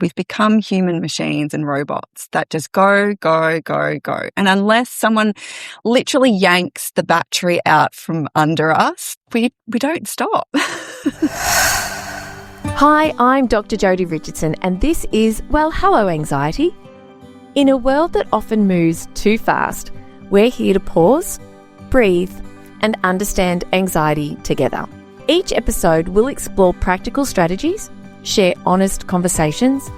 We've become human machines and robots that just go, go, go, go. And unless someone literally yanks the battery out from under us, we don't stop. Hi, I'm Dr Jodi Richardson, and this is Well, Hello Anxiety. In a world that often moves too fast, we're here to pause, breathe, and understand anxiety together. Each episode will explore practical strategies, share honest conversations,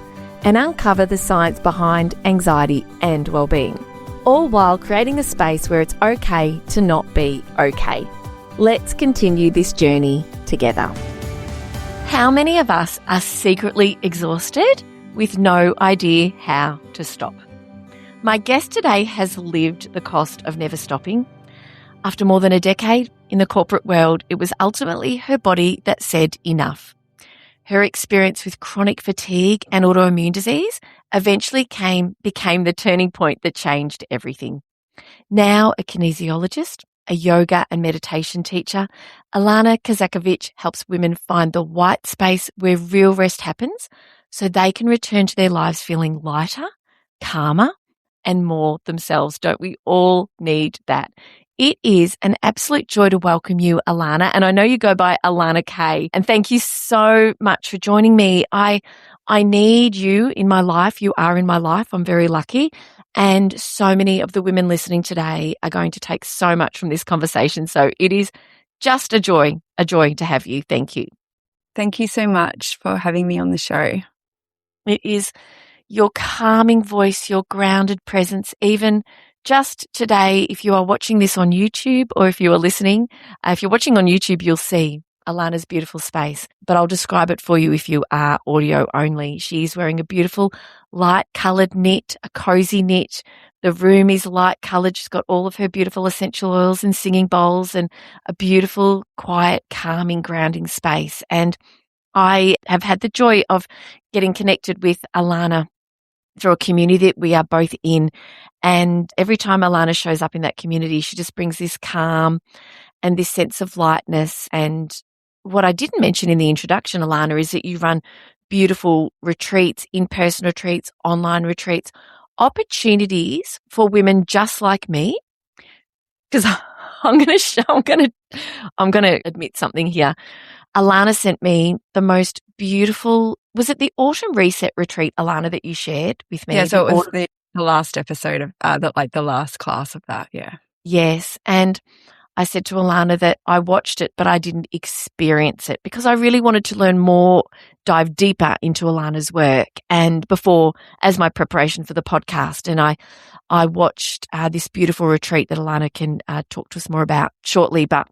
and uncover the science behind anxiety and well-being, all while creating a space where it's okay to not be okay. Let's continue this journey together. How many of us are secretly exhausted with no idea how to stop? My guest today has lived the cost of never stopping. After more than a decade in the corporate world, it was ultimately her body that said enough. Her experience with chronic fatigue and autoimmune disease eventually became the turning point that changed everything. Now a kinesiologist, a yoga and meditation teacher, Ilana Kosakiewicz helps women find the white space where real rest happens so they can return to their lives feeling lighter, calmer, and more themselves. Don't we all need that? It is an absolute joy to welcome you, Ilana, and I know you go by Ilana K. And thank you so much for joining me. I need you in my life. You are in my life. I'm very lucky. And so many of the women listening today are going to take so much from this conversation. So it is just a joy to have you. Thank you. Thank you so much for having me on the show. It is your calming voice, your grounded presence, even just today, if you are watching this on YouTube or if you are listening, if you're watching on YouTube, you'll see Ilana's beautiful space, but I'll describe it for you if you are audio only. She's wearing a beautiful light-coloured knit, a cosy knit. The room is light-coloured. She's got all of her beautiful essential oils and singing bowls and a beautiful, quiet, calming, grounding space. And I have had the joy of getting connected with Ilana through a community that we are both in. And every time Ilana shows up in that community, she just brings this calm and this sense of lightness. And what I didn't mention in the introduction, Ilana, is that you run beautiful retreats, in-person retreats, online retreats, opportunities for women just like me. Because I'm going to admit something here. Ilana sent me the most beautiful, was it the Autumn Reset retreat, Ilana, that you shared with me? Yeah, so it was the last episode of the last class of that, yeah. Yes, and I said to Ilana that I watched it, but I didn't experience it because I really wanted to learn more, dive deeper into Ilana's work. And as my preparation for the podcast, and I watched this beautiful retreat that Ilana can talk to us more about shortly. But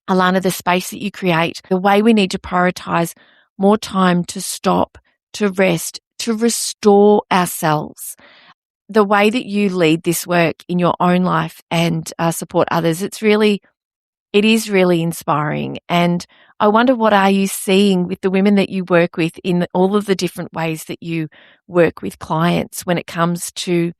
Ilana, the space that you create, the way we need to prioritize more time to stop, to rest, to restore ourselves. The way that you lead this work in your own life and support others, it is really inspiring. And I wonder, what are you seeing with the women that you work with in all of the different ways that you work with clients when it comes to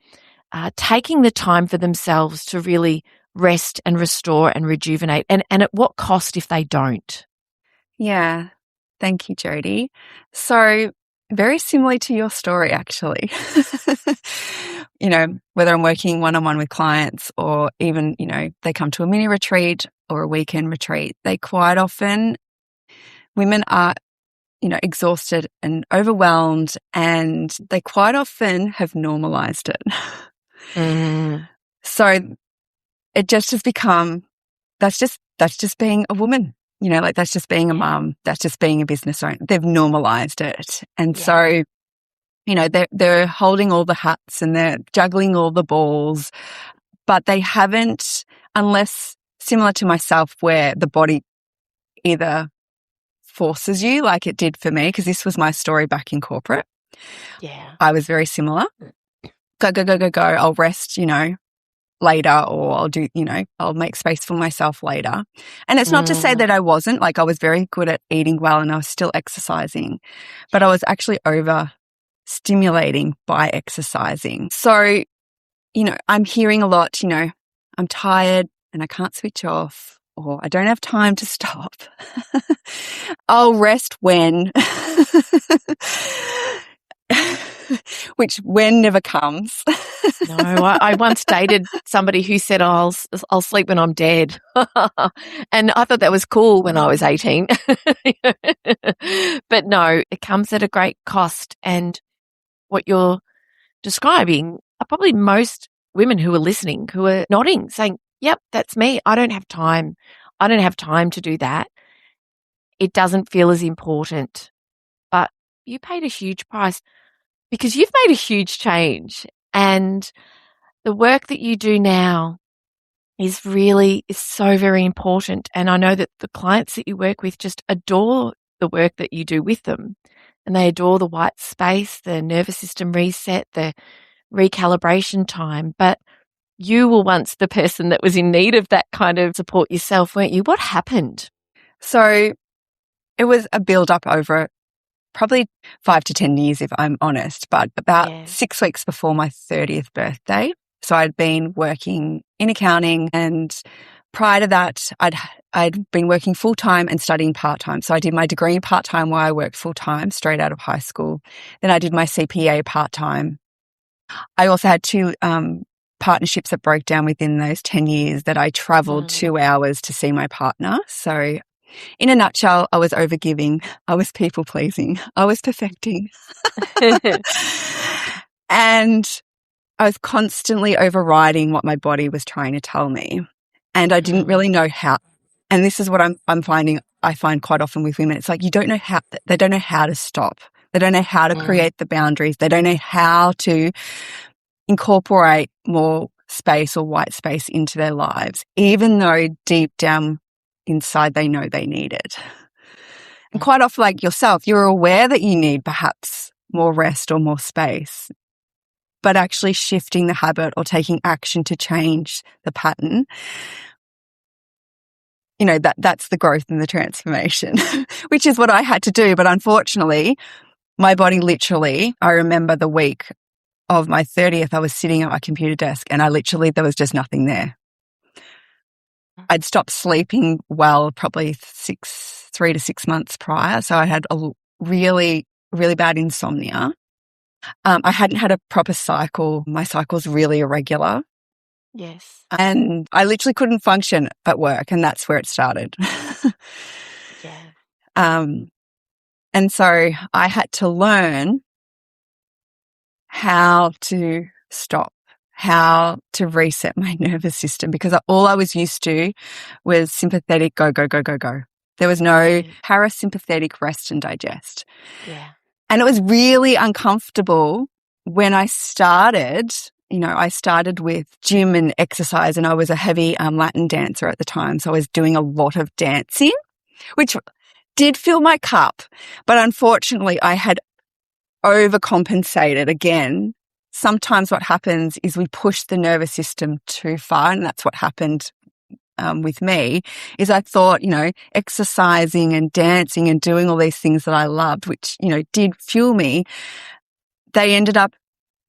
taking the time for themselves to really rest and restore and rejuvenate, and at what cost if they don't? Yeah, thank you, Jodi. So very similar to your story, actually. Whether I'm working one-on-one with clients or even, they come to a mini retreat or a weekend retreat, they quite often, women are, exhausted and overwhelmed, and they quite often have normalised it. Mm. So it just has become, that's just being a woman, that's just being a mum, that's just being a business owner. They've normalised it. And so, they're holding all the hats and they're juggling all the balls, but they haven't, unless similar to myself, where the body either forces you, like it did for me, because this was my story back in corporate. Yeah. I was very similar. Go, go, go, go, go. I'll rest, later, or I'll do, I'll make space for myself later. And it's not to say that I wasn't, I was very good at eating well and I was still exercising, but I was actually overstimulating by exercising. So, I'm hearing a lot, I'm tired and I can't switch off, or I don't have time to stop. I'll rest when. which when never comes. No, I once dated somebody who said, oh, I'll sleep when I'm dead. And I thought that was cool when I was 18. But no, it comes at a great cost. And what you're describing are probably most women who are listening, who are nodding, saying, yep, that's me. I don't have time. I don't have time to do that. It doesn't feel as important. But you paid a huge price because you've made a huge change. And the work that you do now is so very important. And I know that the clients that you work with just adore the work that you do with them. And they adore the white space, the nervous system reset, the recalibration time. But you were once the person that was in need of that kind of support yourself, weren't you? What happened? So it was a build-up over probably 5 to 10 years, if I'm honest, but about 6 weeks before my 30th birthday. So I'd been working in accounting, and prior to that, I'd been working full-time and studying part-time. So I did my degree part-time while I worked full-time straight out of high school. Then I did my CPA part-time. I also had 2 partnerships that broke down within those 10 years that I travelled 2 hours to see my partner. So in a nutshell, I was overgiving, I was people-pleasing, I was perfecting. And I was constantly overriding what my body was trying to tell me. And I didn't really know how. And this is what I'm finding, I find quite often with women. It's like they don't know how to stop. They don't know how to create the boundaries. They don't know how to incorporate more space or white space into their lives, even though deep down inside they know they need it. And quite often, like yourself, you're aware that you need perhaps more rest or more space, but actually shifting the habit or taking action to change the pattern, that's the growth and the transformation, which is what I had to do. But unfortunately, my body literally, I remember the week of my 30th, I was sitting at my computer desk and there was just nothing there. I'd stopped sleeping well, probably 3 to 6 months prior. So I had a really, really bad insomnia. I hadn't had a proper cycle. My cycle's really irregular. Yes. And I literally couldn't function at work, and that's where it started. And so I had to learn how to stop, how to reset my nervous system, because all I was used to was sympathetic, go, go, go, go, go. There was no parasympathetic rest and digest. Yeah. And it was really uncomfortable when I started. I started with gym and exercise, and I was a heavy Latin dancer at the time. So I was doing a lot of dancing, which did fill my cup. But unfortunately, I had overcompensated again. Sometimes what happens is we push the nervous system too far, and that's what happened with me, is I thought, exercising and dancing and doing all these things that I loved, which, did fuel me, they ended up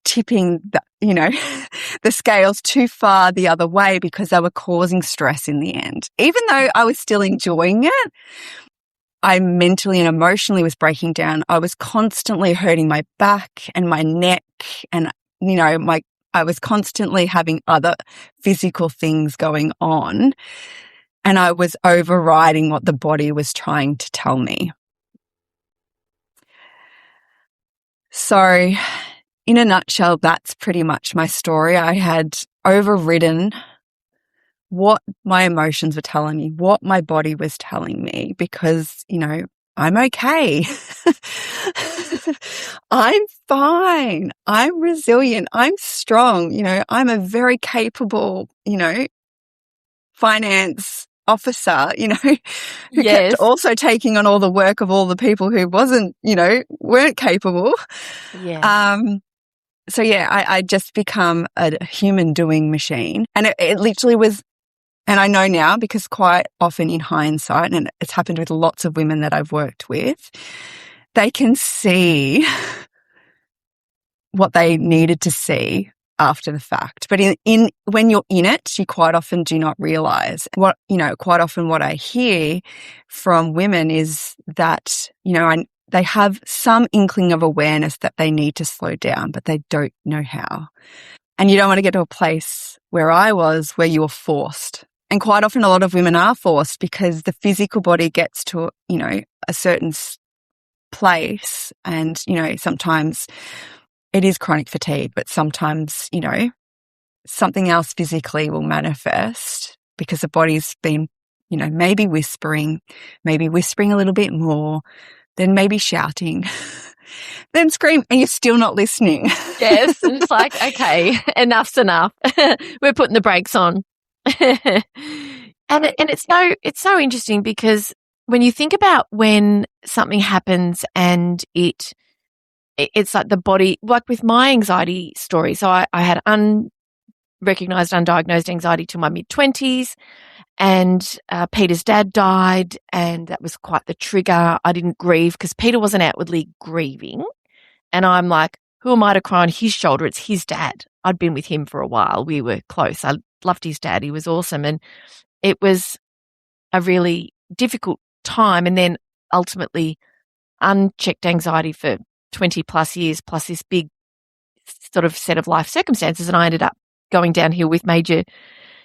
tipping the scales too far the other way because they were causing stress in the end. Even though I was still enjoying it, I mentally and emotionally was breaking down. I was constantly hurting my back and my neck, and I was constantly having other physical things going on, and I was overriding what the body was trying to tell me. So in a nutshell, that's pretty much my story. I had overridden what my emotions were telling me, what my body was telling me, because, I'm okay. I'm fine. I'm resilient. I'm strong. I'm a very capable, finance officer, who kept also taking on all the work of all the people who weren't capable. Yeah. So I just become a human doing machine. And it literally was, and I know now because quite often in hindsight, and it's happened with lots of women that I've worked with, they can see what they needed to see after the fact. But when you're in it, you quite often do not realize quite often what I hear from women is that, they have some inkling of awareness that they need to slow down, but they don't know how. And you don't want to get to a place where I was, where you were forced. And quite often a lot of women are forced because the physical body gets to, a certain place. And, sometimes it is chronic fatigue, but sometimes, something else physically will manifest because the body's been, maybe whispering a little bit more, then maybe shouting, then scream, and you're still not listening. Yes, and it's like, okay, enough's enough. We're putting the brakes on. and it's so interesting because when you think about when something happens and it's like the body, like with my anxiety story. So I had unrecognized, undiagnosed anxiety till my mid-20s. And Peter's dad died, and that was quite the trigger. I didn't grieve because Peter wasn't outwardly grieving. And I'm like, who am I to cry on his shoulder? It's his dad. I'd been with him for a while. We were close. I loved his dad. He was awesome. And it was a really difficult time. And then ultimately unchecked anxiety for 20 plus years, plus this big sort of set of life circumstances. And I ended up going downhill with major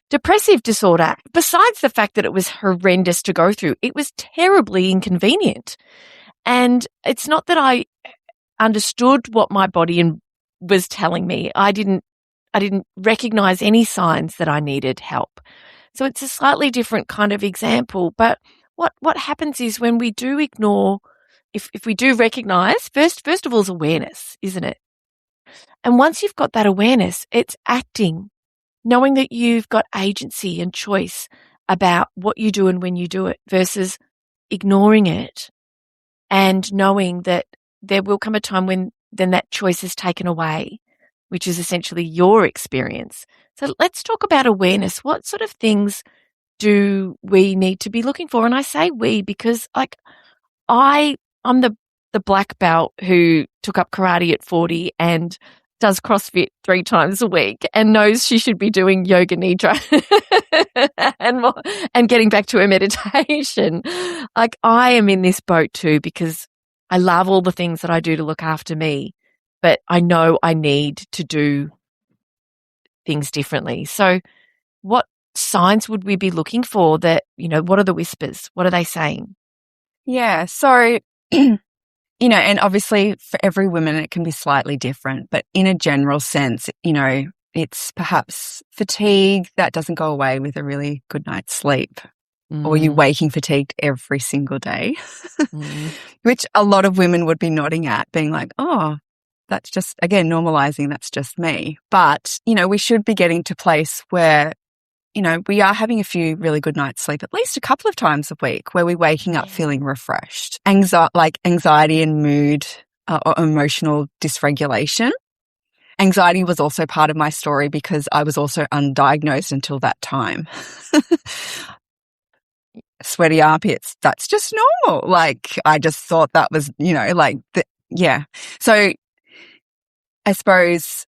depressive disorder. Besides the fact that it was horrendous to go through, it was terribly inconvenient. And it's not that I understood what my body was telling me. I didn't recognize any signs that I needed help. So it's a slightly different kind of example. But what happens is when we do ignore, if we do recognize, first of all is awareness, isn't it? And once you've got that awareness, it's acting, knowing that you've got agency and choice about what you do and when you do it versus ignoring it and knowing that there will come a time when then that choice is taken away, which is essentially your experience. So let's talk about awareness. What sort of things do we need to be looking for? And I say we because I'm the black belt who took up karate at 40 and does CrossFit 3 times a week and knows she should be doing Yoga Nidra and getting back to her meditation. I am in this boat too because I love all the things that I do to look after me, but I know I need to do things differently. So what signs would we be looking for that, what are the whispers? What are they saying? Yeah. So, and obviously for every woman it can be slightly different, but in a general sense, it's perhaps fatigue that doesn't go away with a really good night's sleep. Or you waking fatigued every single day, which a lot of women would be nodding at, being like, oh, that's just, again, normalizing, that's just me. But, we should be getting to a place where, we are having a few really good nights sleep, at least a couple of times a week, where we're waking up feeling refreshed. Anxiety and mood or emotional dysregulation. Anxiety was also part of my story because I was also undiagnosed until that time. Sweaty armpits, that's just normal. I just thought that was, So I suppose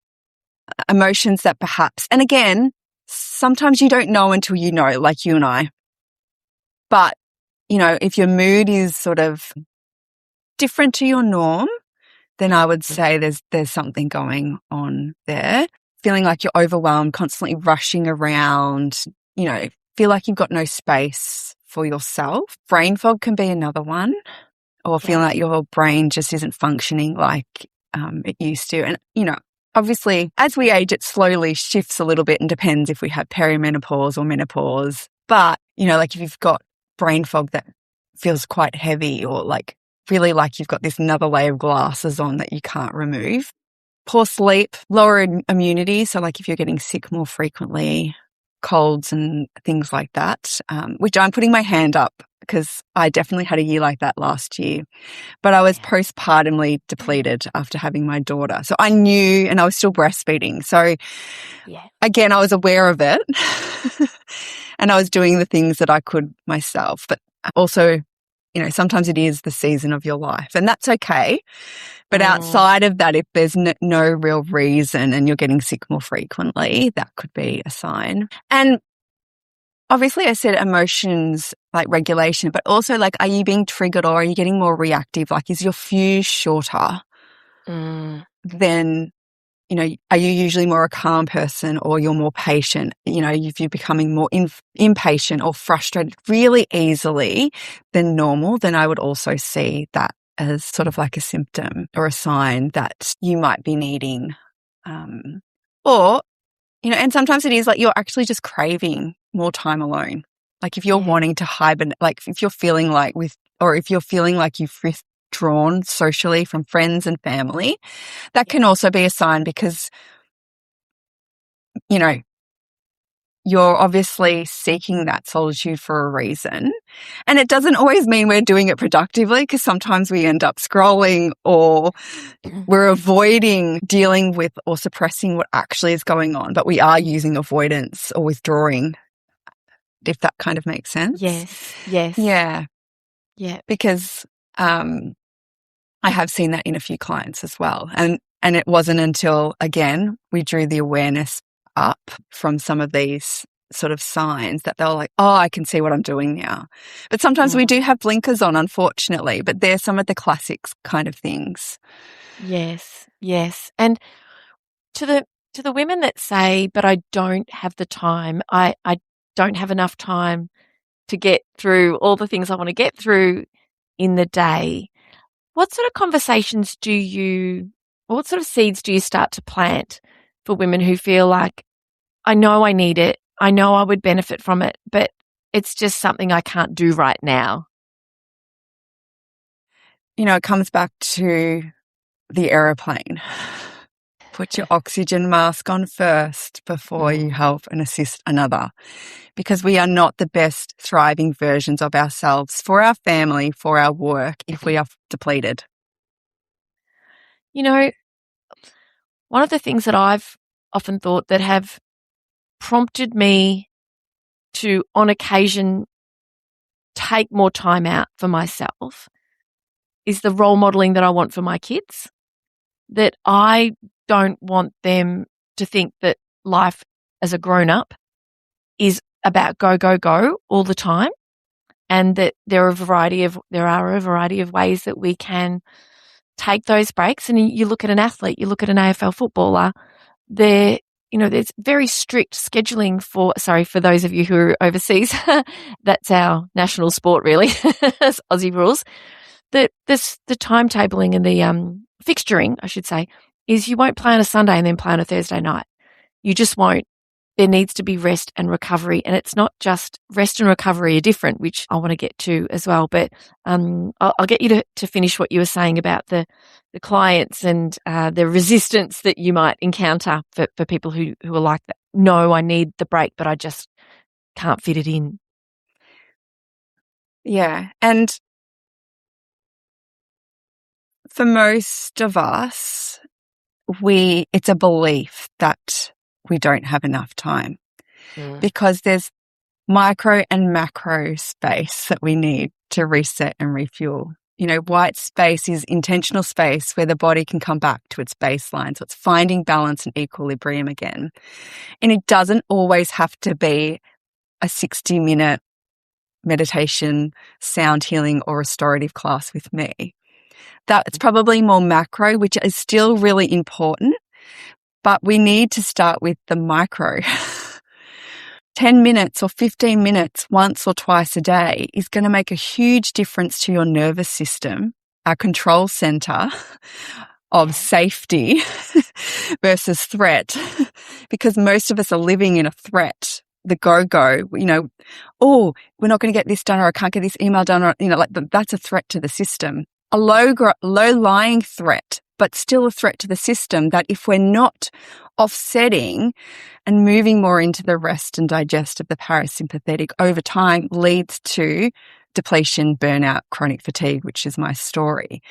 emotions that perhaps, and again, sometimes you don't know until you know, like you and I. But, if your mood is sort of different to your norm, then I would say there's something going on there. Feeling like you're overwhelmed, constantly rushing around, feel like you've got no space for yourself. Brain fog can be another one, or feeling like your brain just isn't functioning like it used to. And, obviously, as we age, it slowly shifts a little bit and depends if we have perimenopause or menopause. But, if you've got brain fog that feels quite heavy or really like you've got this another layer of glasses on that you can't remove. Poor sleep, lower immunity. So if you're getting sick more frequently, colds and things like that, which I'm putting my hand up because I definitely had a year like that last year. But I was postpartumly depleted after having my daughter. So I knew, and I was still breastfeeding. So again, I was aware of it and I was doing the things that I could myself. But also, sometimes it is the season of your life and that's okay. But outside of that, if there's no real reason and you're getting sick more frequently, that could be a sign. And obviously I said emotions like regulation, but also like, are you being triggered or are you getting more reactive? Like, is your fuse shorter than, you know, are you usually more a calm person or you're more patient? You know, if you're becoming more impatient or frustrated really easily than normal, then I would also see that as sort of like a symptom or a sign that you might be needing, or, you know, and sometimes it is like you're actually just craving more time alone. Like if you're wanting to hibernate, like if you're feeling like if you're feeling like you've withdrawn socially from friends and family, that can also be a sign because, you know, you're obviously seeking that solitude for a reason. And it doesn't always mean we're doing it productively, because sometimes we end up scrolling or we're avoiding dealing with or suppressing what actually is going on, but we are using avoidance or withdrawing, if that kind of makes sense. Yes. Yeah. Because I have seen that in a few clients as well. And it wasn't until, again, we drew the awareness up from some of these sort of signs that they were like, oh, I can see what I'm doing now. But sometimes we do have blinkers on, unfortunately, but they're some of the classics kind of things. Yes. And to the women that say, but I don't have the time, I don't have enough time to get through all the things I want to get through in the day, what sort of conversations what sort of seeds do you start to plant for women who feel like, I know I need it, I know I would benefit from it, but it's just something I can't do right now? You know, it comes back to the aeroplane. Put your oxygen mask on first before you help and assist another, because we are not the best thriving versions of ourselves for our family, for our work, if we are depleted. You know, one of the things that I've often thought that have prompted me to, on occasion, take more time out for myself is the role modeling that I want for my kids. That I don't want them to think that life as a grown-up is about go, go, go all the time, and that there are a variety of ways that we can take those breaks. And you look at an athlete, you look at an AFL footballer, there's very strict scheduling for those of you who are overseas, that's our national sport really, Aussie rules. The timetabling and the fixturing, I should say, is you won't play on a Sunday and then play on a Thursday night. You just won't. There needs to be rest and recovery, and it's not just rest and recovery are different, which I want to get to as well. But I'll get you to finish what you were saying about the clients and the resistance that you might encounter for people who are like that. No, I need the break, but I just can't fit it in. Yeah, and for most of us, it's a belief that we don't have enough time because there's micro and macro space that we need to reset and refuel. You know, white space is intentional space where the body can come back to its baseline. So it's finding balance and equilibrium again. And it doesn't always have to be a 60-minute meditation, sound healing or restorative class with me. That's probably more macro, which is still really important, but we need to start with the micro. 10 minutes or 15 minutes once or twice a day is going to make a huge difference to your nervous system, our control center of safety versus threat, because most of us are living in a threat. The go-go, you know, oh, we're not going to get this done, or I can't get this email done, or, you know, like that's a threat to the system. A low-lying threat, but still a threat to the system, that if we're not offsetting and moving more into the rest and digest of the parasympathetic over time, leads to depletion, burnout, chronic fatigue, which is my story.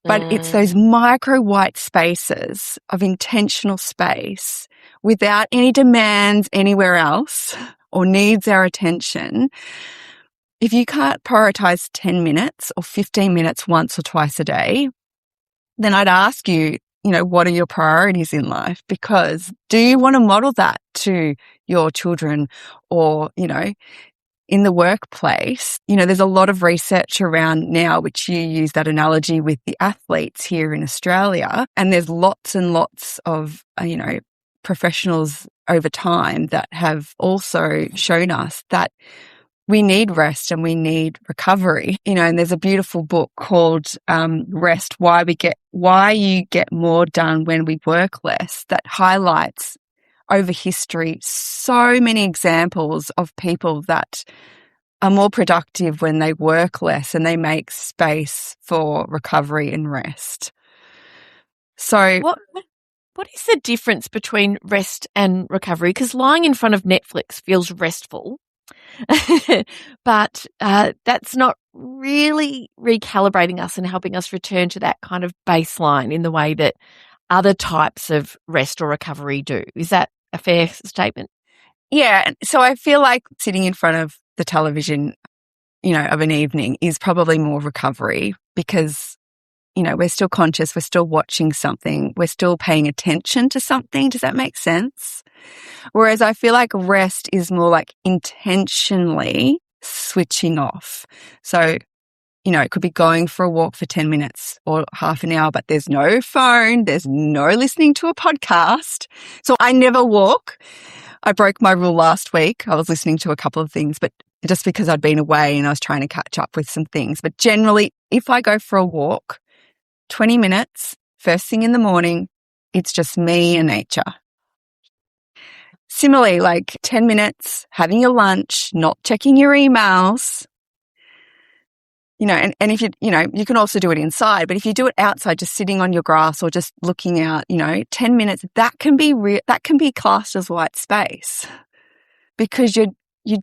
But it's those micro white spaces of intentional space without any demands anywhere else or needs our attention. If you can't prioritize 10 minutes or 15 minutes once or twice a day, then I'd ask you, what are your priorities in life? Because do you want to model that to your children or, in the workplace? There's a lot of research around now, which you use that analogy with the athletes here in Australia. And there's lots and lots of, professionals over time that have also shown us that we need rest and we need recovery, and there's a beautiful book called Rest, Why You Get More Done When We Work Less, that highlights over history so many examples of people that are more productive when they work less and they make space for recovery and rest. So what is the difference between rest and recovery? Because lying in front of Netflix feels restful, but that's not really recalibrating us and helping us return to that kind of baseline in the way that other types of rest or recovery do. Is that a fair statement? Yeah. So I feel like sitting in front of the television, of an evening is probably more recovery because, we're still conscious, we're still watching something, we're still paying attention to something. Does that make sense? Whereas I feel like rest is more like intentionally switching off. So, it could be going for a walk for 10 minutes or half an hour, but there's no phone, there's no listening to a podcast. So I never walk. I broke my rule last week. I was listening to a couple of things, but just because I'd been away and I was trying to catch up with some things. But generally, if I go for a walk, 20 minutes, first thing in the morning, it's just me and nature. Similarly, like 10 minutes, having your lunch, not checking your emails, and if you can also do it inside, but if you do it outside, just sitting on your grass or just looking out, 10 minutes, that can be classed as white space because you're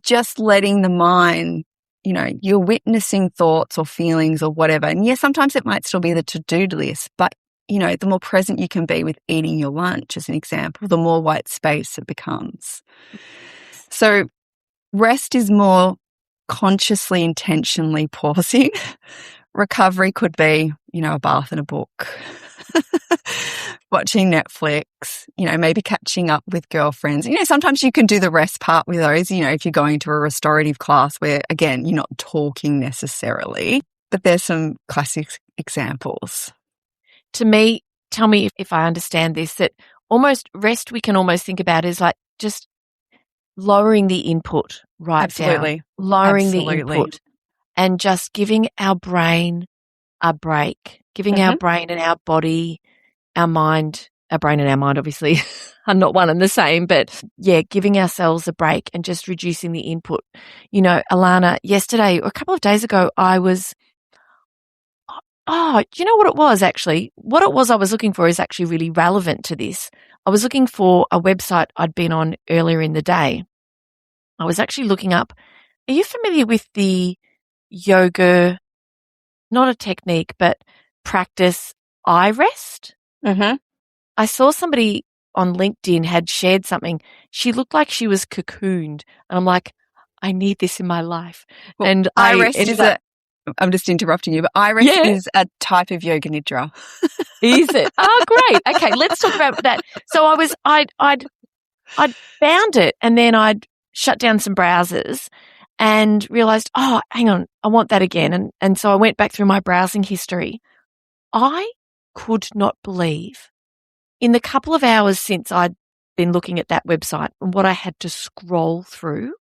just letting the mind, you're witnessing thoughts or feelings or whatever. And yeah, sometimes it might still be the to-do list, but the more present you can be with eating your lunch, as an example, the more white space it becomes. So rest is more consciously, intentionally pausing. Recovery could be, a bath and a book, watching Netflix, maybe catching up with girlfriends. Sometimes you can do the rest part with those, if you're going to a restorative class where, again, you're not talking necessarily, but there's some classic examples. To me, tell me if I understand this, that almost rest we can almost think about as like just lowering the input Absolutely. down, lowering the input and just giving our brain a break, giving our brain and our body, our brain and our mind obviously are not one and the same, but yeah, giving ourselves a break and just reducing the input. Ilana, yesterday or a couple of days ago, do you know what it was actually? What it was I was looking for is actually really relevant to this. I was looking for a website I'd been on earlier in the day. I was actually looking up, are you familiar with the yoga, not a technique, but practice eye rest? Mm-hmm. I saw somebody on LinkedIn had shared something. She looked like she was cocooned. And I'm like, I need this in my life. Well, and eye rest I'm just interrupting you, but id rest is a type of Yoga Nidra. Is it? Oh, great. Okay, let's talk about that. So I'd found it and then I'd shut down some browsers and realized, oh, hang on, I want that again. And so I went back through my browsing history. I could not believe in the couple of hours since I'd been looking at that website and what I had to scroll through,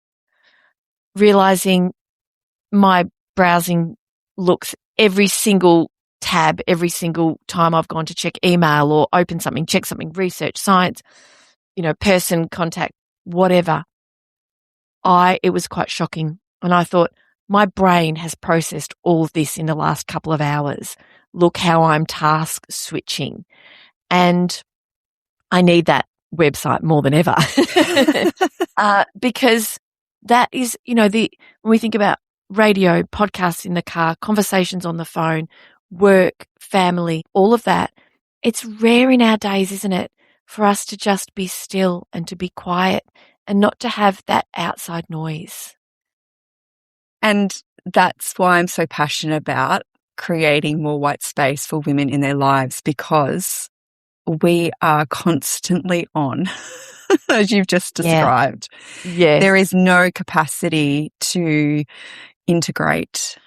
realizing my browsing looks every single tab, every single time I've gone to check email or open something, check something, research, science, person, contact, whatever. It was quite shocking. And I thought, my brain has processed all of this in the last couple of hours. Look how I'm task switching. And I need that website more than ever. Because that is, when we think about radio, podcasts in the car, conversations on the phone, work, family, all of that, it's rare in our days, isn't it, for us to just be still and to be quiet and not to have that outside noise. And that's why I'm so passionate about creating more white space for women in their lives, because we are constantly on, as you've just described. Yes. There is no capacity to integrate,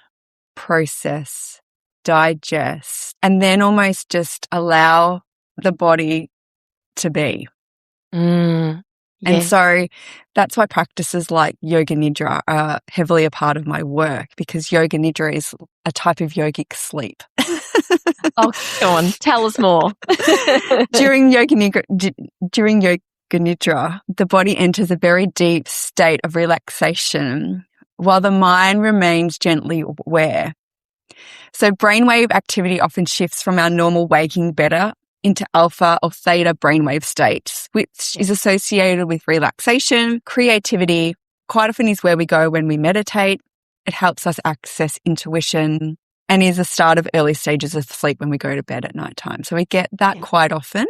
process, digest, and then almost just allow the body to be. Yes. And so that's why practices like Yoga Nidra are heavily a part of my work, because Yoga Nidra is a type of yogic sleep. Oh, go on. Tell us more. During Yoga Nidra, the body enters a very deep state of relaxation while the mind remains gently aware. So brainwave activity often shifts from our normal waking better into alpha or theta brainwave states, which is associated with relaxation, creativity. Quite often is where we go when we meditate. It helps us access intuition and is a start of early stages of sleep when we go to bed at night time. So we get that quite often,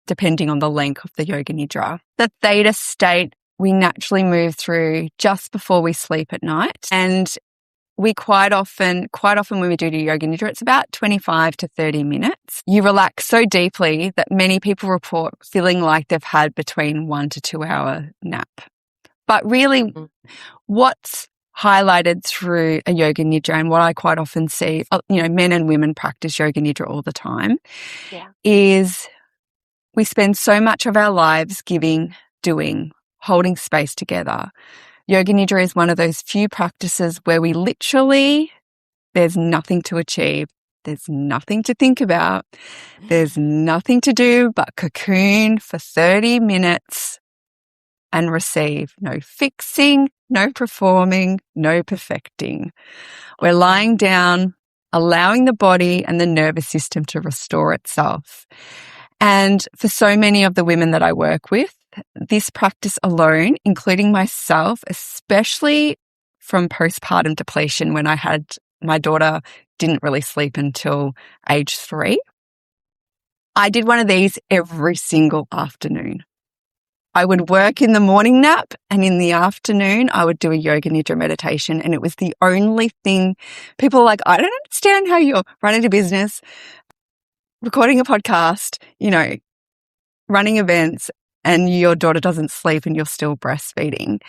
depending on the length of the Yoga Nidra. The theta state we naturally move through just before we sleep at night. And we quite often when we do the Yoga Nidra, it's about 25 to 30 minutes. You relax so deeply that many people report feeling like they've had between 1 to 2 hour nap. But really what's highlighted through a Yoga Nidra, and what I quite often see, men and women practice Yoga Nidra all the time, is we spend so much of our lives giving, doing, holding space together. Yoga Nidra is one of those few practices where we literally, there's nothing to achieve. There's nothing to think about. There's nothing to do but cocoon for 30 minutes and receive. No fixing, no performing, no perfecting. We're lying down, allowing the body and the nervous system to restore itself. And for so many of the women that I work with, this practice alone, including myself, especially from postpartum depletion when I had my daughter didn't really sleep until age 3, I did one of these every single afternoon. I would work in the morning nap, and in the afternoon I would do a Yoga Nidra meditation, and it was the only thing. People are like, I don't understand how you're running a business, recording a podcast, running events, and your daughter doesn't sleep and you're still breastfeeding.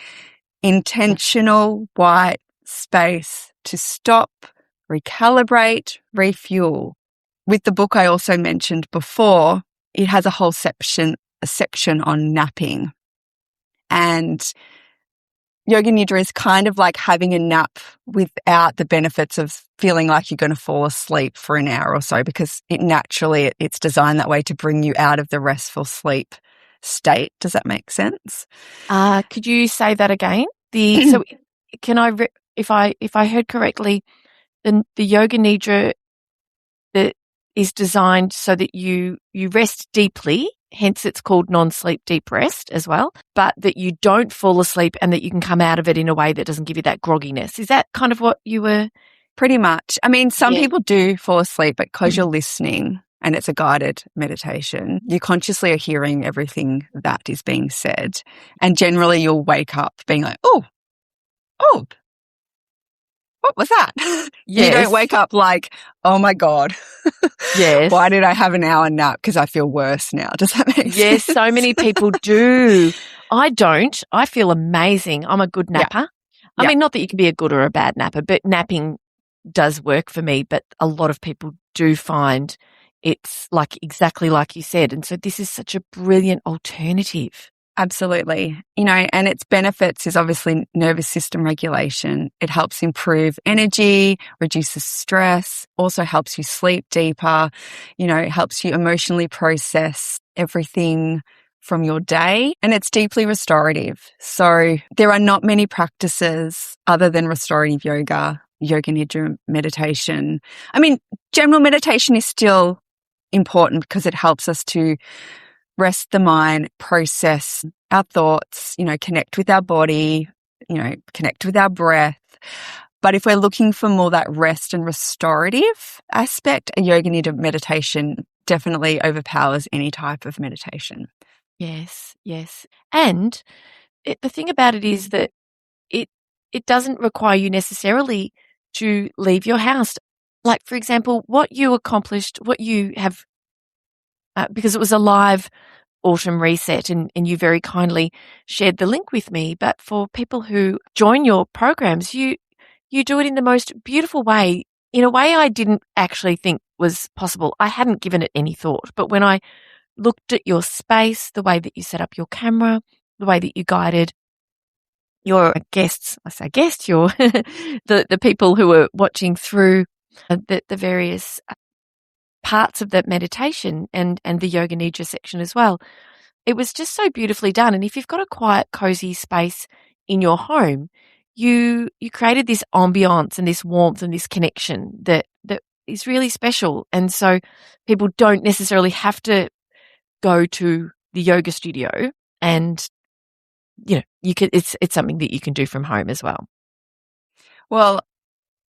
Intentional white space to stop, recalibrate, refuel. With the book I also mentioned before, it has a whole section on napping. And Yoga Nidra is kind of like having a nap without the benefits of feeling like you're going to fall asleep for an hour or so, because it's designed that way to bring you out of the restful sleep state. Does that make sense? Could you say that again? So can I, if I heard correctly, the Yoga Nidra that is designed so that you rest deeply, hence it's called non-sleep deep rest as well, but that you don't fall asleep and that you can come out of it in a way that doesn't give you that grogginess. Is that kind of what you were? Pretty much. I mean, some people do fall asleep, but because you're listening and it's a guided meditation, you consciously are hearing everything that is being said. And generally you'll wake up being like, oh, what was that? Yes. You don't wake up like, oh my God. Yes. Why did I have an hour nap? Because I feel worse now. Does that make sense? Yes, so many people do. I don't. I feel amazing. I'm a good napper. Yeah. I mean, not that you can be a good or a bad napper, but napping does work for me. But a lot of people do find it's exactly like you said. And so this is such a brilliant alternative. Absolutely. And its benefits is obviously nervous system regulation. It helps improve energy, reduces stress, also helps you sleep deeper, helps you emotionally process everything from your day, and it's deeply restorative. So there are not many practices other than restorative yoga, Yoga Nidra meditation. I mean, general meditation is still important because it helps us to rest the mind, process our thoughts, connect with our body, connect with our breath. But if we're looking for more that rest and restorative aspect, a Yoga Nidra meditation definitely overpowers any type of meditation. Yes, yes. And the thing about it is that it doesn't require you necessarily to leave your house. Like, for example, what you accomplished, what you have because it was a live autumn reset and you very kindly shared the link with me. But for people who join your programs, you do it in the most beautiful way, in a way I didn't actually think was possible. I hadn't given it any thought. But when I looked at your space, the way that you set up your camera, the way that you guided your guests, I say guests, your the people who were watching through the various parts of that meditation and the Yoga Nidra section as well. It was just so beautifully done. And if you've got a quiet, cozy space in your home, you created this ambiance and this warmth and this connection that is really special. And so people don't necessarily have to go to the yoga studio, and it's something that you can do from home as well. Well,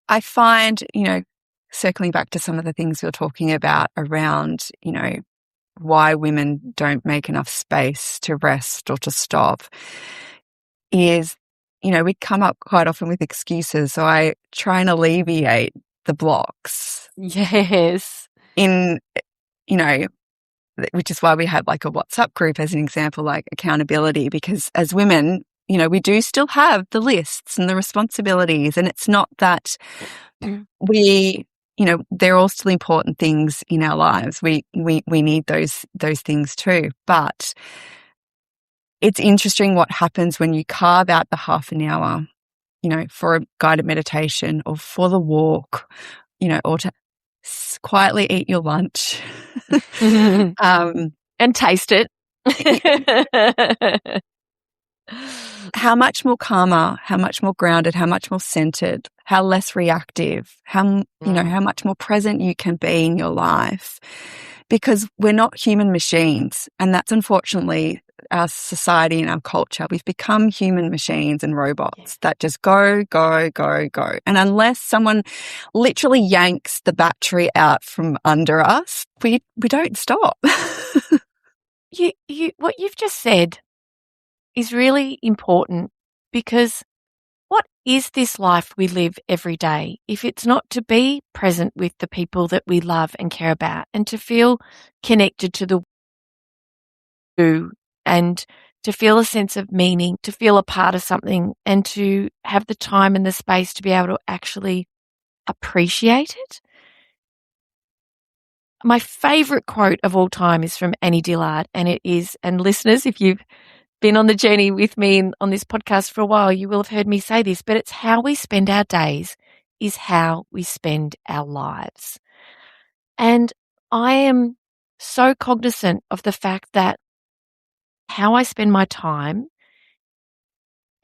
I find, circling back to some of the things you're talking about around, why women don't make enough space to rest or to stop is, we come up quite often with excuses. So I try and alleviate the blocks. Yes. Which is why we have like a WhatsApp group as an example, like accountability, because as women, we do still have the lists and the responsibilities, and it's not that they're all still important things in our lives. We need those things too. But it's interesting what happens when you carve out the half an hour, for a guided meditation or for the walk, or to quietly eat your lunch. And taste it. How much more calmer, how much more grounded, how much more centered, how less reactive, how much more present you can be in your life, because we're not human machines. And that's unfortunately our society and our culture. We've become human machines and robots that just go, go, go, go. And unless someone literally yanks the battery out from under us, we don't stop. What you've just said is really important, because what is this life we live every day if it's not to be present with the people that we love and care about, and to feel connected to the and to feel a sense of meaning, to feel a part of something, and to have the time and the space to be able to actually appreciate it? My favorite quote of all time is from Annie Dillard, and it is, and listeners, if you've been on the journey with me on this podcast for a while, you will have heard me say this, but it's how we spend our days is how we spend our lives. And I am so cognizant of the fact that how I spend my time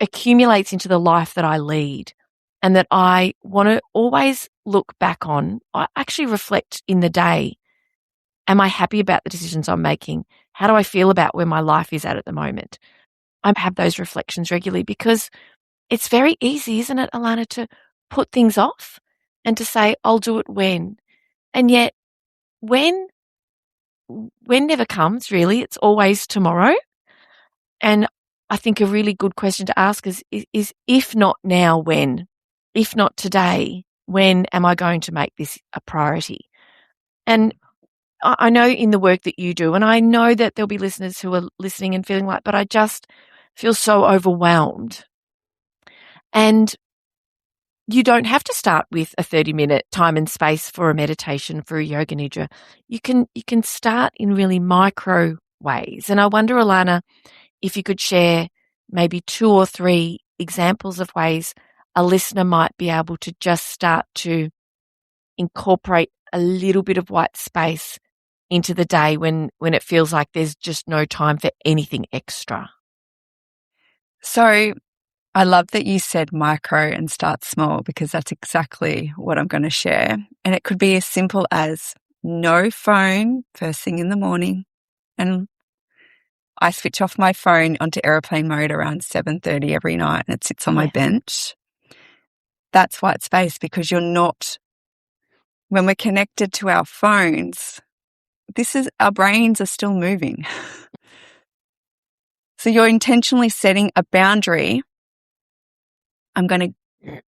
accumulates into the life that I lead, and that I want to always look back on. I actually reflect in the day. Am I happy about the decisions I'm making? How do I feel about where my life is at the moment? I have those reflections regularly, because it's very easy, isn't it, Ilana, to put things off and to say, I'll do it when. And yet when never comes, really. It's always tomorrow. And I think a really good question to ask is if not now, when? If not today, when am I going to make this a priority? And I know in the work that you do, and I know that there'll be listeners who are listening and feeling like, but I just feel so overwhelmed. And you don't have to start with a 30-minute time and space for a meditation, for a Yoga Nidra. You can start in really micro ways. And I wonder, Ilana, if you could share maybe 2 or 3 examples of ways a listener might be able to just start to incorporate a little bit of white space into the day when it feels like there's just no time for anything extra. So I love that you said micro and start small, because that's exactly what I'm going to share. And it could be as simple as no phone first thing in the morning. And I switch off my phone onto airplane mode around 7:30 every night, and it sits on my bench. That's white space, because when we're connected to our phones, our brains are still moving. So you're intentionally setting a boundary. I'm going to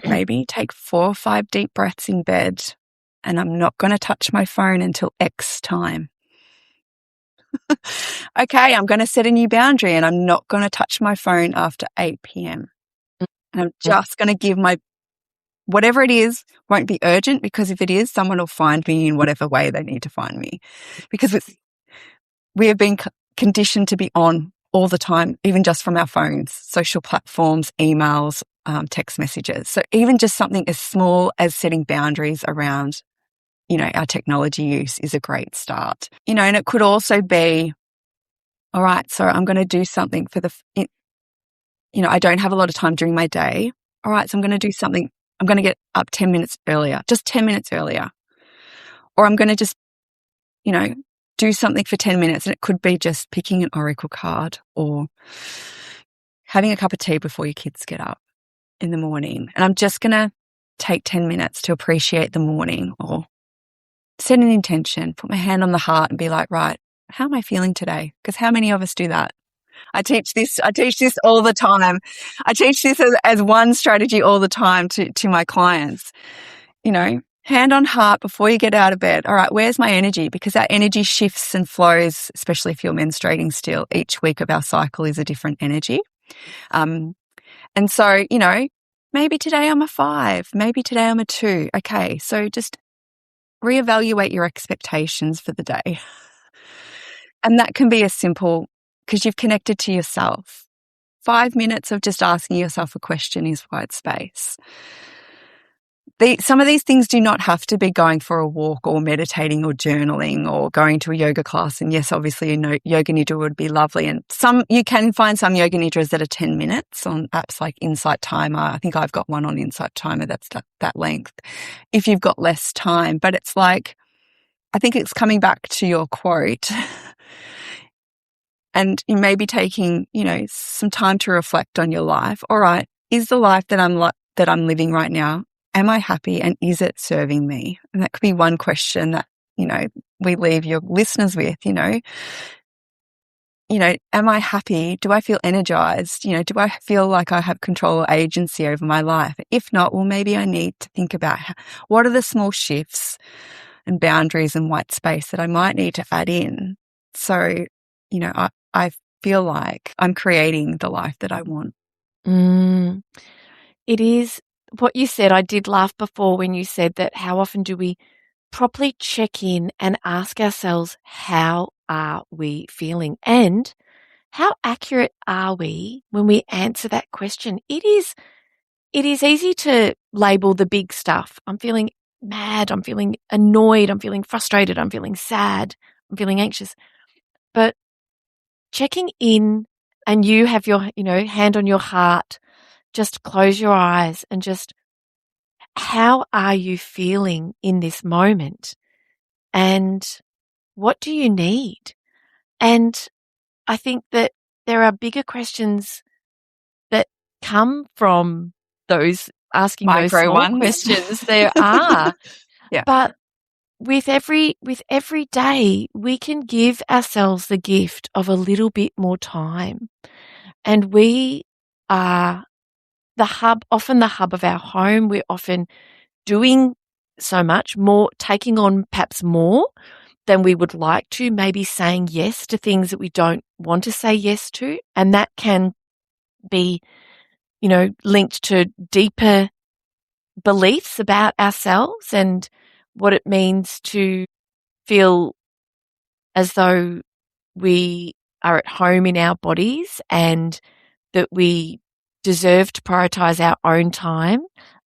maybe take 4 or 5 deep breaths in bed, and I'm not going to touch my phone until X time. Okay, I'm going to set a new boundary and I'm not going to touch my phone after 8 p.m. And I'm just going to give whatever it is won't be urgent, because if it is, someone will find me in whatever way they need to find me. Because we have been conditioned to be on all the time, even just from our phones, social platforms, emails, text messages. So even just something as small as setting boundaries around, our technology use is a great start. And it could also be, all right, so I'm going to do something I don't have a lot of time during my day. All right, so I'm going to do something. I'm going to get up 10 minutes earlier, just 10 minutes earlier. Or I'm going to just, do something for 10 minutes. And it could be just picking an oracle card or having a cup of tea before your kids get up in the morning. And I'm just going to take 10 minutes to appreciate the morning, or set an intention, put my hand on the heart and be like, right, how am I feeling today? Because how many of us do that? I teach this all the time. I teach this as one strategy all the time to my clients. Hand on heart before you get out of bed. All right, where's my energy? Because our energy shifts and flows, especially if you're menstruating still. Each week of our cycle is a different energy. And so, maybe today I'm a 5, maybe today I'm a 2. Okay, so just reevaluate your expectations for the day. And that can be as simple, because you've connected to yourself. 5 minutes of just asking yourself a question is white space. Some of these things do not have to be going for a walk or meditating or journaling or going to a yoga class. And yes, obviously, Yoga Nidra would be lovely. And you can find some Yoga Nidras that are 10 minutes on apps like Insight Timer. I think I've got one on Insight Timer that's that length if you've got less time. But it's like, I think it's coming back to your quote. And you may be taking, some time to reflect on your life. All right, is the life that I'm living right now, am I happy, and is it serving me? And that could be one question that, we leave your listeners with, am I happy? Do I feel energized? Do I feel like I have control or agency over my life? If not, well, maybe I need to think about what are the small shifts and boundaries and white space that I might need to add in. So, I feel like I'm creating the life that I want. It is what you said. I did laugh before when you said that. How often do we properly check in and ask ourselves, how are we feeling? And how accurate are we when we answer that question? It is easy to label the big stuff. I'm feeling mad. I'm feeling annoyed. I'm feeling frustrated. I'm feeling sad. I'm feeling anxious. But checking in, and you have your, hand on your heart, just close your eyes and just, how are you feeling in this moment? And what do you need? And I think that there are bigger questions that come from those asking those small questions. There are. Yeah. But with every day, we can give ourselves the gift of a little bit more time. And we are often the hub of our home. We're often doing so much more, taking on perhaps more than we would like to, maybe saying yes to things that we don't want to say yes to. And that can be, linked to deeper beliefs about ourselves and what it means to feel as though we are at home in our bodies and that we deserve to prioritize our own time,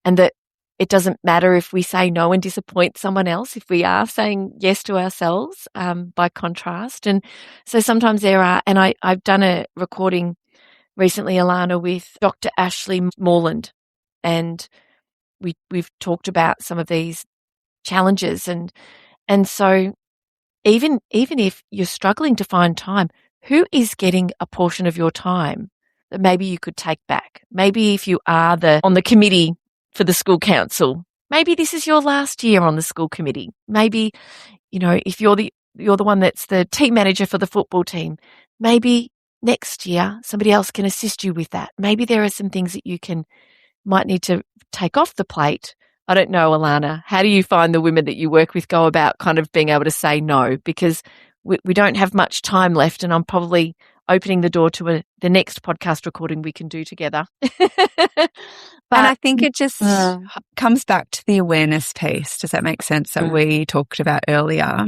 and that it doesn't matter if we say no and disappoint someone else if we are saying yes to ourselves, by contrast. And so sometimes there are, and I've done a recording recently, Ilana, with Dr. Ashley Morland, and we've talked about some of these challenges. And so even if you're struggling to find time, who is getting a portion of your time that maybe you could take back? Maybe if you are on the committee for the school council, maybe this is your last year on the school committee. Maybe, if you're the one that's the team manager for the football team, maybe next year somebody else can assist you with that. Maybe there are some things that you might need to take off the plate. I don't know, Ilana, how do you find the women that you work with go about kind of being able to say no? Because we don't have much time left, and I'm probably opening the door to the next podcast recording we can do together. And I think it just comes back to the awareness piece. Does that make sense? That we talked about earlier.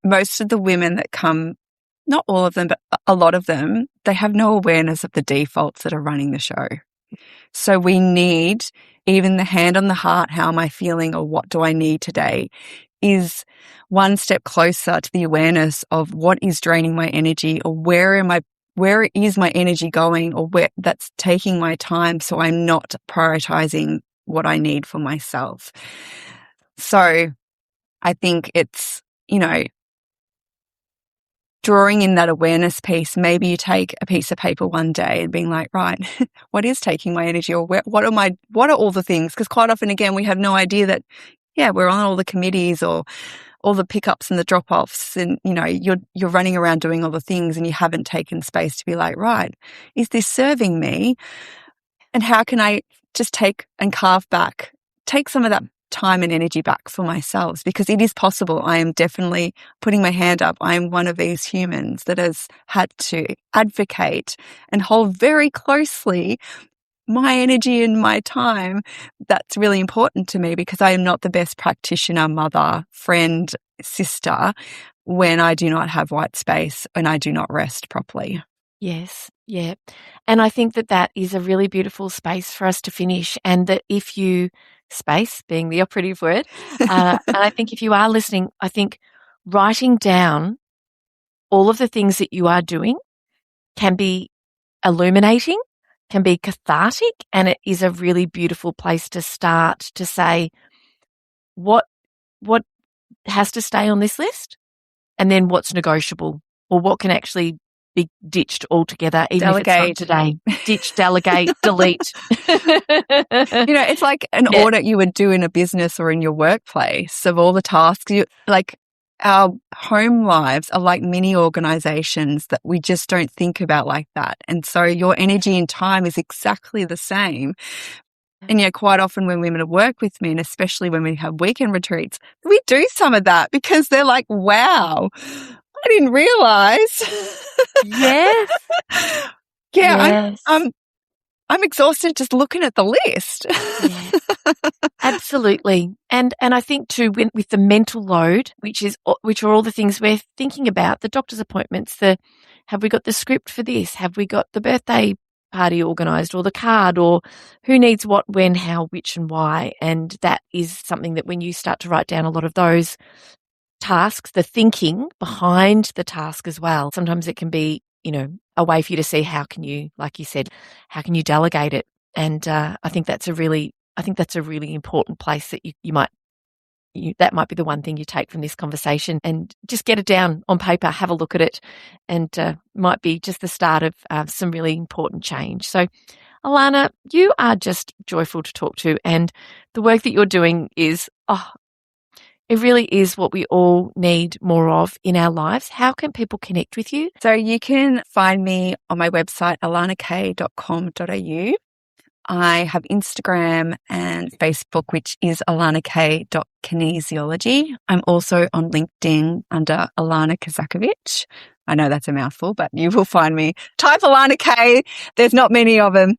Most of the women that come, not all of them, but a lot of them, they have no awareness of the defaults that are running the show. So we need even the hand on the heart, how am I feeling, or what do I need today, is one step closer to the awareness of what is draining my energy, or where is my energy going, or where that's taking my time, so I'm not prioritizing what I need for myself. So I think it's, drawing in that awareness piece. Maybe you take a piece of paper one day and being like, right, what is taking my energy, or what are all the things? Because quite often, again, we have no idea that, we're on all the committees or all the pickups and the drop-offs, and, you're running around doing all the things and you haven't taken space to be like, right, is this serving me? And how can I just take some of that time and energy back for myself? Because it is possible. I am definitely putting my hand up. I am one of these humans that has had to advocate and hold very closely my energy and my time. That's really important to me, because I am not the best practitioner, mother, friend, sister when I do not have white space and I do not rest properly. Yes, yeah. And I think that is a really beautiful space for us to finish, and that space being the operative word, and I think if you are listening, I think writing down all of the things that you are doing can be illuminating, can be cathartic, and it is a really beautiful place to start to say what has to stay on this list, and then what's negotiable, or what can actually be ditched altogether, even delegate. If it's not today. Ditch, delegate, delete. It's like an audit you would do in a business or in your workplace of all the tasks. Our home lives are like mini organizations that we just don't think about like that. And so your energy and time is exactly the same. And quite often when women work with me, and especially when we have weekend retreats, we do some of that because they're like, wow, I didn't realize. Yes. Yes. I'm exhausted just looking at the list. Yes. Absolutely. And I think too, with the mental load, which are all the things we're thinking about, the doctor's appointments, have we got the script for this? Have we got the birthday party organised, or the card, or who needs what, when, how, which and why? And that is something that when you start to write down a lot of those tasks, the thinking behind the task as well, sometimes it can be, a way for you to see how can you, like you said, how can you delegate it? And I think that's a really important place that that might be the one thing you take from this conversation, and just get it down on paper, have a look at it, and might be just the start of some really important change. So, Ilana, you are just joyful to talk to, and the work that you're doing is, it really is what we all need more of in our lives. How can people connect with you? So you can find me on my website, ilanak.com.au. I have Instagram and Facebook, which is ilanak.kinesiology. I'm also on LinkedIn under Ilana Kosakiewicz. I know that's a mouthful, but you will find me. Type Ilana K. There's not many of them.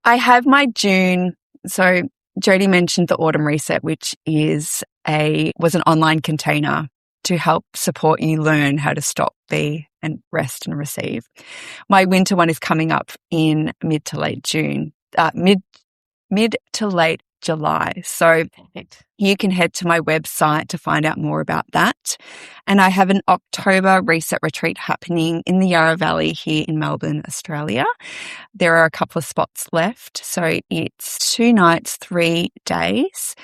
I have my June. So Jodi mentioned the Autumn Reset, which was an online container to help support you learn how to stop, be, and rest and receive. My winter one is coming up in mid to late July. So Perfect. You can head to my website to find out more about that. And I have an October reset retreat happening in the Yarra Valley here in Melbourne, Australia. There are a couple of spots left. So it's 2 nights, 3 days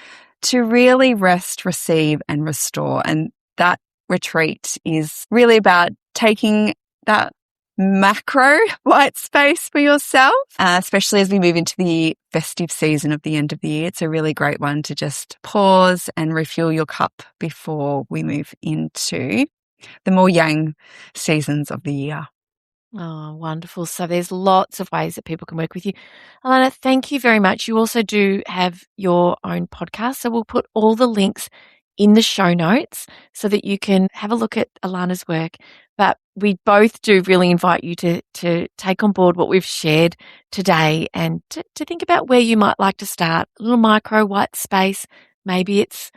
to really rest, receive, and restore. And that retreat is really about taking that macro white space for yourself, especially as we move into the festive season of the end of the year. It's a really great one to just pause and refuel your cup before we move into the more yang seasons of the year. Oh, wonderful. So there's lots of ways that people can work with you. Ilana, thank you very much. You also do have your own podcast. So we'll put all the links in the show notes so that you can have a look at Ilana's work. But we both do really invite you to take on board what we've shared today and to think about where you might like to start. A little micro white space. Maybe it's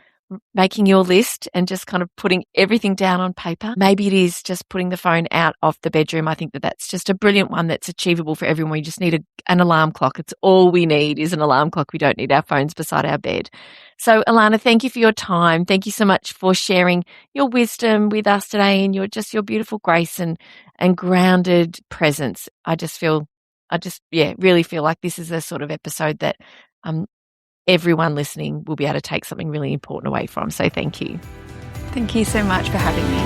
making your list and just kind of putting everything down on paper. Maybe it is just putting the phone out of the bedroom. I think that that's just a brilliant one that's achievable for everyone. We just need an alarm clock. It's all we need is an alarm clock. We don't need our phones beside our bed. So, Ilana, thank you for your time. Thank you so much for sharing your wisdom with us today and your beautiful grace and grounded presence. Really feel like this is a sort of episode that everyone listening will be able to take something really important away from. So thank you. Thank you so much for having me.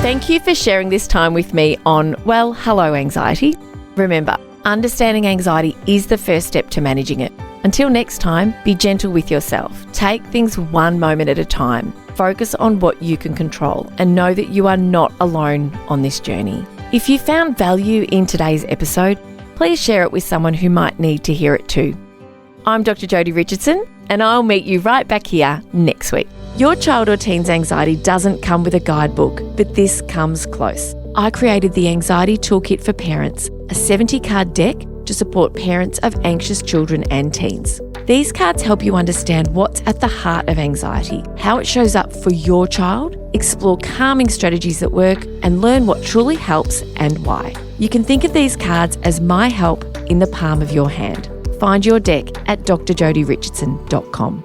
Thank you for sharing this time with me on Well, Hello Anxiety. Remember, understanding anxiety is the first step to managing it. Until next time, be gentle with yourself. Take things one moment at a time. Focus on what you can control and know that you are not alone on this journey. If you found value in today's episode, please share it with someone who might need to hear it too. I'm Dr Jodi Richardson, and I'll meet you right back here next week. Your child or teen's anxiety doesn't come with a guidebook, but this comes close. I created the Anxiety Toolkit for Parents, a 70-card deck to support parents of anxious children and teens. These cards help you understand what's at the heart of anxiety, how it shows up for your child, explore calming strategies that work, and learn what truly helps and why. You can think of these cards as my help in the palm of your hand. Find your deck at drjodirichardson.com.